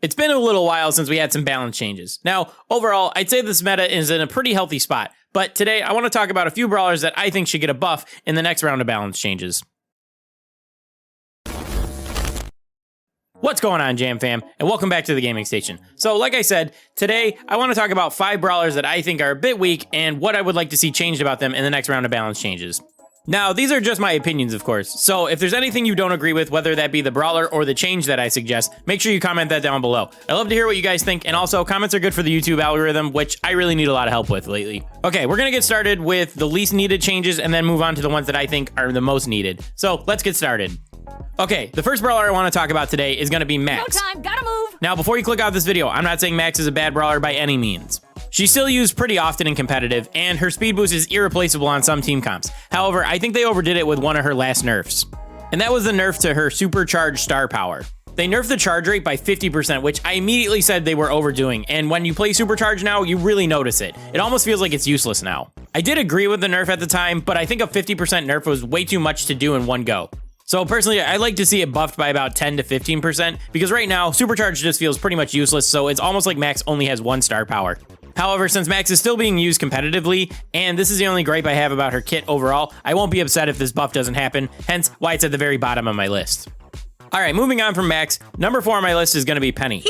It's been a little while since we had some balance changes. Now, overall, I'd say this meta is in a pretty healthy spot, but today I want to talk about a few brawlers that I think should get a buff in the next round of balance changes. What's going on, Jam Fam, and welcome back to the gaming station. So like I said, today I want to talk about 5 brawlers that I think are a bit weak and what I would like to see changed about them in the next round of balance changes. Now, these are just my opinions, of course, so if there's anything you don't agree with, whether that be the brawler or the change that I suggest, make sure you comment that down below. I love to hear what you guys think, and also comments are good for the YouTube algorithm, which I really need a lot of help with lately. Okay, we're gonna get started with the least needed changes and then move on to the ones that I think are the most needed. So let's get started. Okay, the first brawler I want to talk about today is going to be Max. No time, gotta move! Now, before you click off this video, I'm not saying Max is a bad brawler by any means. She's still used pretty often in competitive, and her speed boost is irreplaceable on some team comps. However, I think they overdid it with one of her last nerfs. And that was the nerf to her supercharged star power. They nerfed the charge rate by 50%, which I immediately said they were overdoing, and when you play supercharge now, you really notice it. It almost feels like it's useless now. I did agree with the nerf at the time, but I think a 50% nerf was way too much to do in one go. So personally, I'd like to see it buffed by about 10 to 15%, because right now, Supercharge just feels pretty much useless, so it's almost like Max only has 1 star power. However, since Max is still being used competitively, and this is the only gripe I have about her kit overall, I won't be upset if this buff doesn't happen, hence why it's at the very bottom of my list. Alright, moving on from Max, number 4 on my list is going to be Penny.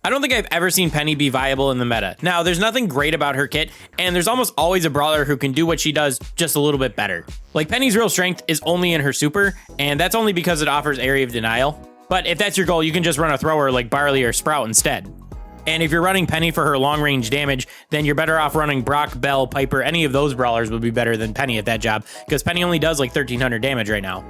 I don't think I've ever seen Penny be viable in the meta. Now, there's nothing great about her kit, and there's almost always a brawler who can do what she does just a little bit better. Like, Penny's real strength is only in her super, and that's only because it offers area of denial. But if that's your goal, you can just run a thrower like Barley or Sprout instead. And if you're running Penny for her long-range damage, then you're better off running Brock, Bell, Piper. Any of those brawlers would be better than Penny at that job, because Penny only does like 1300 damage right now.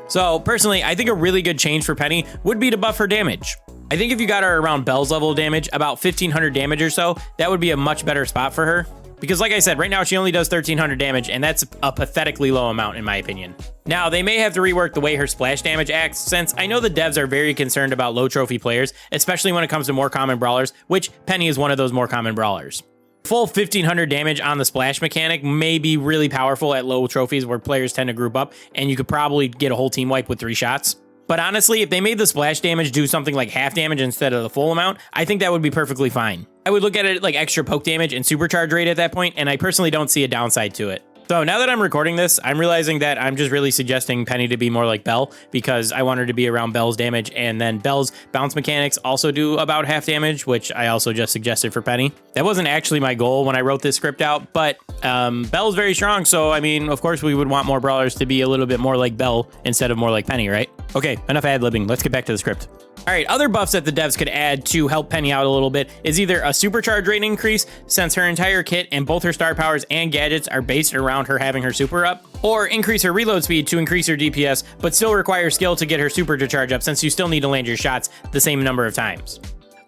So, personally, I think a really good change for Penny would be to buff her damage. I think if you got her around Bell's level of damage, about 1500 damage or so, that would be a much better spot for her. Because like I said, right now she only does 1300 damage, and that's a pathetically low amount in my opinion. Now, they may have to rework the way her splash damage acts, since I know the devs are very concerned about low trophy players, especially when it comes to more common brawlers, which Penny is one of those more common brawlers. Full 1500 damage on the splash mechanic may be really powerful at low trophies where players tend to group up, and you could probably get a whole team wipe with 3 shots. But honestly, if they made the splash damage do something like half damage instead of the full amount, I think that would be perfectly fine. I would look at it like extra poke damage and supercharge rate at that point, and I personally don't see a downside to it. So now that I'm recording this, I'm realizing that I'm just really suggesting Penny to be more like Bell, because I want her to be around Bell's damage, and then Bell's bounce mechanics also do about half damage, which I also just suggested for Penny. That wasn't actually my goal when I wrote this script out, but Bell's very strong, so I mean, of course we would want more brawlers to be a little bit more like Bell instead of more like Penny, right? Okay, enough ad-libbing, let's get back to the script. Alright, other buffs that the devs could add to help Penny out a little bit is either a supercharge rate increase, since her entire kit and both her star powers and gadgets are based around her having her super up, or increase her reload speed to increase her DPS, but still require skill to get her super to charge up, since you still need to land your shots the same number of times.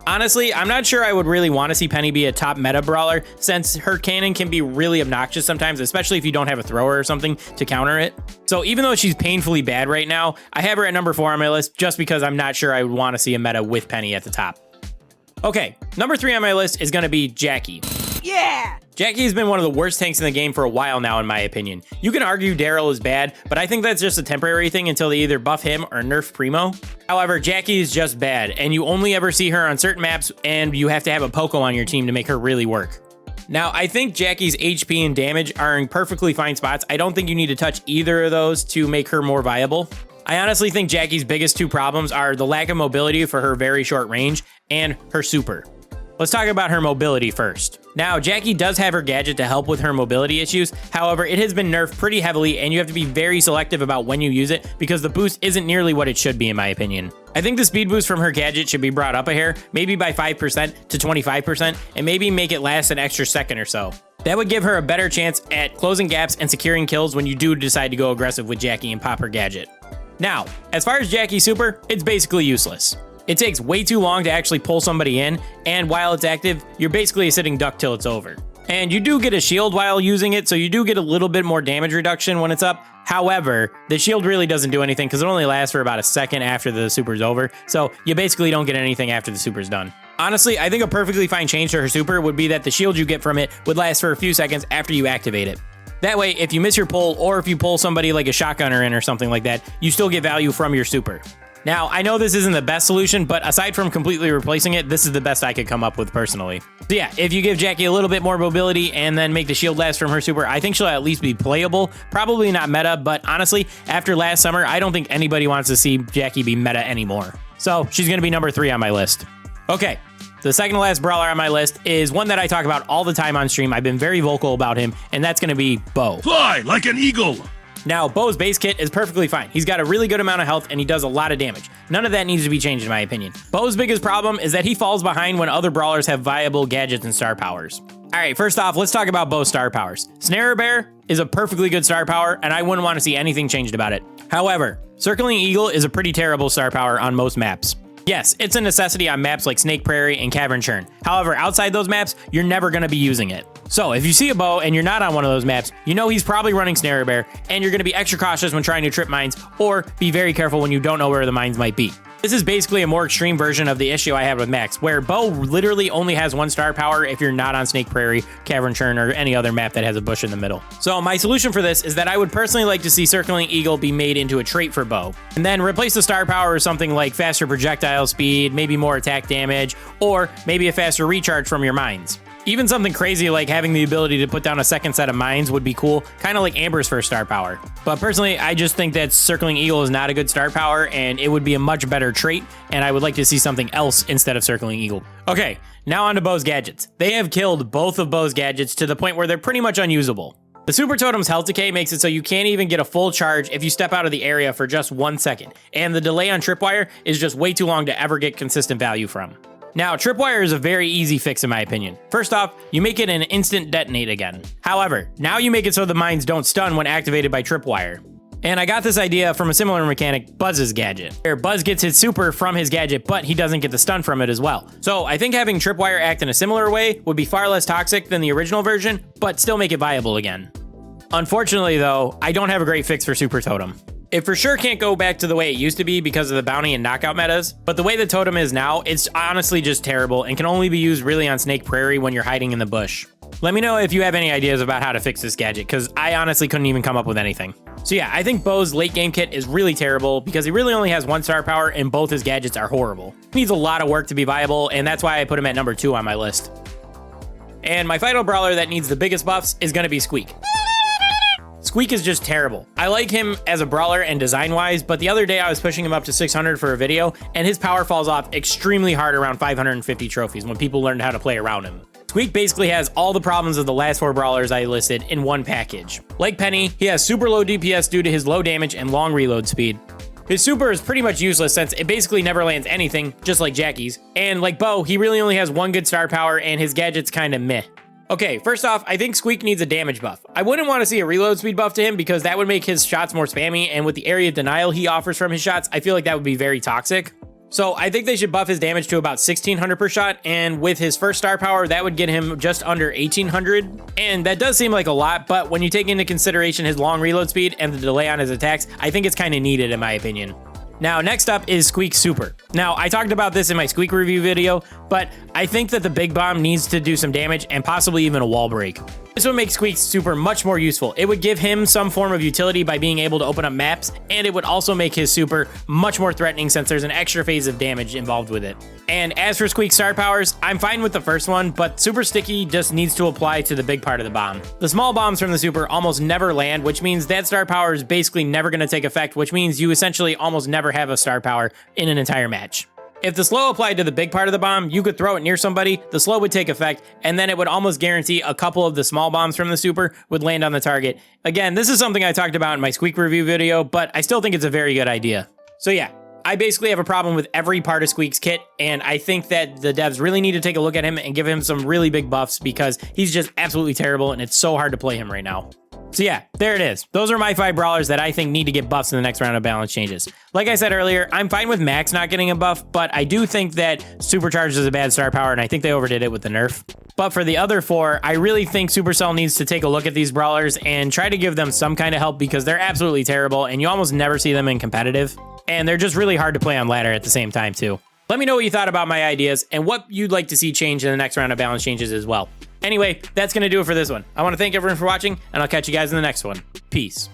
Honestly, I'm not sure I would really want to see Penny be a top meta brawler, since her cannon can be really obnoxious sometimes, especially if you don't have a thrower or something to counter it. So even though she's painfully bad right now, I have her at number 4 on my list just because I'm not sure I would want to see a meta with Penny at the top. Okay, number 3 on my list is going to be Jacky. Yeah! Jacky has been one of the worst tanks in the game for a while now, in my opinion. You can argue Daryl is bad, but I think that's just a temporary thing until they either buff him or nerf Primo. However, Jacky is just bad, and you only ever see her on certain maps, and you have to have a Poco on your team to make her really work. Now, I think Jacky's HP and damage are in perfectly fine spots. I don't think you need to touch either of those to make her more viable. I honestly think Jacky's biggest 2 problems are the lack of mobility for her very short range and her super. Let's talk about her mobility first. Now, Jacky does have her gadget to help with her mobility issues. However, it has been nerfed pretty heavily, and you have to be very selective about when you use it because the boost isn't nearly what it should be, in my opinion. I think the speed boost from her gadget should be brought up a hair, maybe by 5% to 25%, and maybe make it last an extra second or so. That would give her a better chance at closing gaps and securing kills when you do decide to go aggressive with Jacky and pop her gadget. Now, as far as Jacky's super, it's basically useless. It takes way too long to actually pull somebody in, and while it's active, you're basically a sitting duck till it's over. And you do get a shield while using it, so you do get a little bit more damage reduction when it's up. However, the shield really doesn't do anything because it only lasts for about a second after the super's over, so you basically don't get anything after the super's done. Honestly, I think a perfectly fine change to her super would be that the shield you get from it would last for a few seconds after you activate it. That way, if you miss your pull, or if you pull somebody like a shotgunner in or something like that, you still get value from your super. Now, I know this isn't the best solution, but aside from completely replacing it, this is the best I could come up with personally. So yeah, if you give Jacky a little bit more mobility and then make the shield last from her super, I think she'll at least be playable. Probably not meta, but honestly, after last summer, I don't think anybody wants to see Jacky be meta anymore. So she's going to be number 3 on my list. Okay, the second to last brawler on my list is one that I talk about all the time on stream. I've been very vocal about him, and that's going to be Bo. Fly like an eagle! Now, Bo's base kit is perfectly fine. He's got a really good amount of health and he does a lot of damage. None of that needs to be changed in my opinion. Bo's biggest problem is that he falls behind when other brawlers have viable gadgets and star powers. All right, first off, let's talk about Bo's star powers. Snare Bear is a perfectly good star power and I wouldn't want to see anything changed about it. However, Circling Eagle is a pretty terrible star power on most maps. Yes, it's a necessity on maps like Snake Prairie and Cavern Churn. However, outside those maps, you're never going to be using it. So if you see a Bo and you're not on one of those maps, you know he's probably running Snare Bear, and you're going to be extra cautious when trying to trip mines, or be very careful when you don't know where the mines might be. This is basically a more extreme version of the issue I had with Max, where Bo literally only has 1 star power if you're not on Snake Prairie, Cavern Churn, or any other map that has a bush in the middle. So my solution for this is that I would personally like to see Circling Eagle be made into a trait for Bo, and then replace the star power with something like faster projectile speed, maybe more attack damage, or maybe a faster recharge from your mines. Even something crazy like having the ability to put down a second set of mines would be cool, kind of like Amber's first star power. But personally, I just think that Circling Eagle is not a good star power and it would be a much better trait, and I would like to see something else instead of Circling Eagle. Okay, now on to Bo's gadgets. They have killed both of Bo's gadgets to the point where they're pretty much unusable. The Super Totem's health decay makes it so you can't even get a full charge if you step out of the area for just 1 second, and the delay on Tripwire is just way too long to ever get consistent value from. Now, Tripwire is a very easy fix in my opinion. First off, you make it an instant detonate again. However, now you make it so the mines don't stun when activated by Tripwire. And I got this idea from a similar mechanic, Buzz's gadget, where Buzz gets his super from his gadget, but he doesn't get the stun from it as well. So I think having Tripwire act in a similar way would be far less toxic than the original version, but still make it viable again. Unfortunately though, I don't have a great fix for Super Totem. It for sure can't go back to the way it used to be because of the bounty and knockout metas, but the way the Totem is now, it's honestly just terrible and can only be used really on Snake Prairie when you're hiding in the bush. Let me know if you have any ideas about how to fix this gadget, because I honestly couldn't even come up with anything. So yeah, I think Bo's late game kit is really terrible because he really only has 1 star power and both his gadgets are horrible. He needs a lot of work to be viable, and that's why I put him at number 2 on my list. And my final brawler that needs the biggest buffs is going to be Squeak. Squeak is just terrible. I like him as a brawler and design-wise, but the other day I was pushing him up to 600 for a video, and his power falls off extremely hard around 550 trophies when people learn how to play around him. Squeak basically has all the problems of the last 4 brawlers I listed in one package. Like Penny, he has super low DPS due to his low damage and long reload speed. His super is pretty much useless since it basically never lands anything, just like Jacky's. And like Bo, he really only has 1 good star power and his gadget's kinda meh. Okay, first off, I think Squeak needs a damage buff. I wouldn't want to see a reload speed buff to him because that would make his shots more spammy, and with the area denial he offers from his shots, I feel like that would be very toxic. So I think they should buff his damage to about 1600 per shot, and with his first star power, that would get him just under 1800. And that does seem like a lot, but when you take into consideration his long reload speed and the delay on his attacks, I think it's kind of needed in my opinion. Now, next up is Squeak's super. Now, I talked about this in my Squeak review video, but I think that the big bomb needs to do some damage and possibly even a wall break. This would make Squeak's super much more useful. It would give him some form of utility by being able to open up maps, and it would also make his super much more threatening since there's an extra phase of damage involved with it. And as for Squeak's star powers, I'm fine with the first one, but Super Sticky just needs to apply to the big part of the bomb. The small bombs from the super almost never land, which means that star power is basically never going to take effect, which means you essentially almost never have a star power in an entire match. If the slow applied to the big part of the bomb, you could throw it near somebody, the slow would take effect, and then it would almost guarantee a couple of the small bombs from the super would land on the target. Again, this is something I talked about in my Squeak review video, but I still think it's a very good idea. So yeah, I basically have a problem with every part of Squeak's kit, and I think that the devs really need to take a look at him and give him some really big buffs because he's just absolutely terrible and it's so hard to play him right now. So yeah, there it is. Those are my 5 brawlers that I think need to get buffs in the next round of balance changes. Like I said earlier, I'm fine with Max not getting a buff, but I do think that Supercharged is a bad star power, and I think they overdid it with the nerf. But for the other 4, I really think Supercell needs to take a look at these brawlers and try to give them some kind of help because they're absolutely terrible, and you almost never see them in competitive. And they're just really hard to play on ladder at the same time too. Let me know what you thought about my ideas and what you'd like to see change in the next round of balance changes as well. Anyway, that's going to do it for this one. I want to thank everyone for watching, and I'll catch you guys in the next one. Peace.